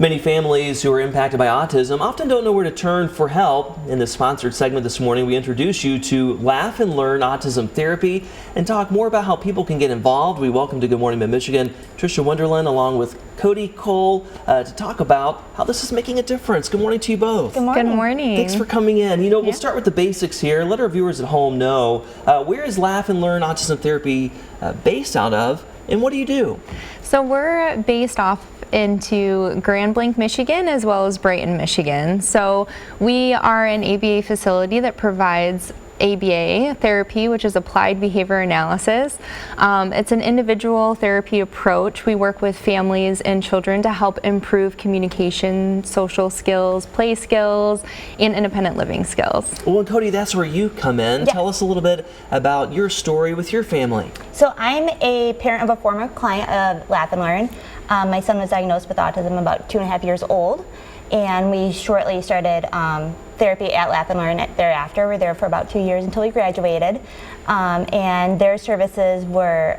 Many families who are impacted by autism often don't know where to turn for help. In this sponsored segment this morning, we introduce you to Laugh and Learn Autism Therapy and talk more about how people can get involved. We welcome to Good Morning Mid-Michigan Trisha Wunderlin along with Coty Cole to talk about how this is making a difference. Good morning to you both. Good morning. Good morning. Thanks for coming in. We'll start with the basics here. Let our viewers at home know where is Laugh and Learn Autism Therapy based out of, and what do you do? So we're based off into Grand Blanc, Michigan, as well as Brighton, Michigan. So we are an ABA facility that provides ABA therapy, which is applied behavior analysis. It's an individual therapy approach. We work with families and children to help improve communication, social skills, play skills, and independent living skills. Well, and Coty, that's where you come in. Yeah. Tell us a little bit about your story with your family. So I'm a parent of a former client of Laugh and Learn. My son was diagnosed with autism about 2.5 years old, and we shortly started therapy at Laugh and Learn thereafter. We were there for about 2 years until we graduated, and their services were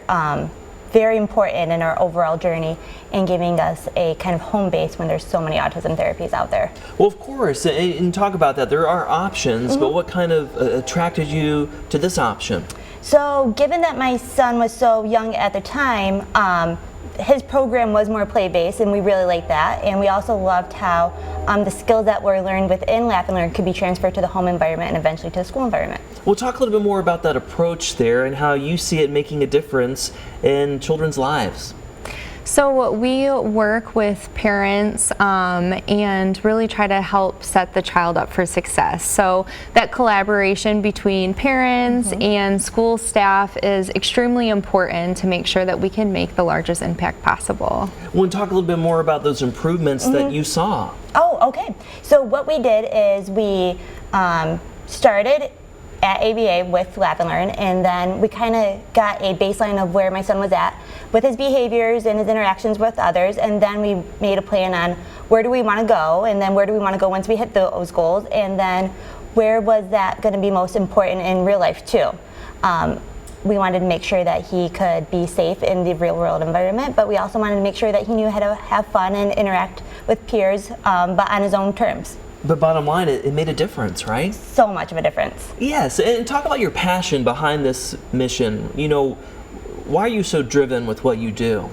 very important in our overall journey in giving us a kind of home base when there's so many autism therapies out there. Well, of course, and talk about that. There are options, but what kind of attracted you to this option? So given that my son was so young at the time, his program was more play-based, and we really liked that. And we also loved how the skills that were learned within Laugh and Learn could be transferred to the home environment and eventually to the school environment. We'll talk a little bit more about that approach there and how you see it making a difference in children's lives. So we work with parents and really try to help set the child up for success. So that collaboration between parents and school staff is extremely important to make sure that we can make the largest impact possible. We'll talk a little bit more about those improvements that you saw. Oh, okay. So what we did is we started at ABA with Laugh and Learn, and then we kind of got a baseline of where my son was at with his behaviors and his interactions with others, and then we made a plan on where do we want to go, and then where do we want to go once we hit those goals, and then where was that going to be most important in real life too. We wanted to make sure that he could be safe in the real world environment, but we also wanted to make sure that he knew how to have fun and interact with peers, but on his own terms. But bottom line, it made a difference, right? So much of a difference. Yes, and talk about your passion behind this mission. Why are you so driven with what you do?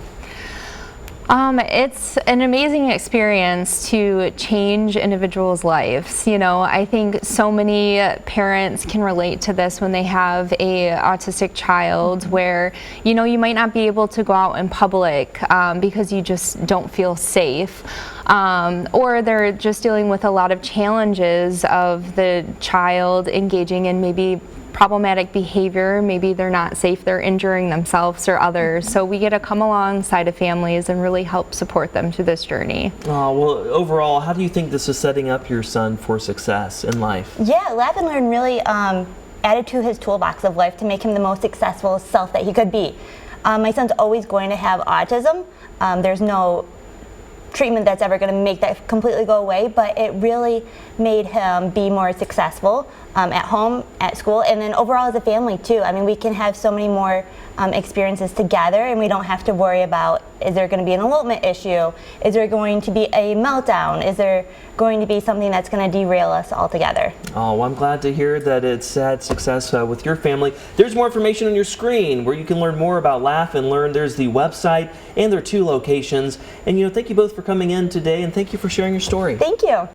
It's an amazing experience to change individuals' lives. I think so many parents can relate to this when they have a autistic child where, you might not be able to go out in public because you just don't feel safe. Or they're just dealing with a lot of challenges of the child engaging in maybe problematic behavior. Maybe they're not safe, they're injuring themselves or others. So we get to come alongside of families and really help support them through this journey. Oh, well, overall, how do you think this is setting up your son for success in life? Yeah, Laugh and Learn really added to his toolbox of life to make him the most successful self that he could be. My son's always going to have autism. There's no treatment that's ever going to make that completely go away, but it really made him be more successful at home, at school, and then overall as a family too. I mean, we can have so many more experiences together, and we don't have to worry about, is there going to be an elopement issue? Is there going to be a meltdown? Is there going to be something that's going to derail us altogether? Oh, well, I'm glad to hear that it's had success with your family. There's more information on your screen where you can learn more about Laugh and Learn. There's the website and there are 2 locations. And thank you both for coming in today, and thank you for sharing your story. Thank you.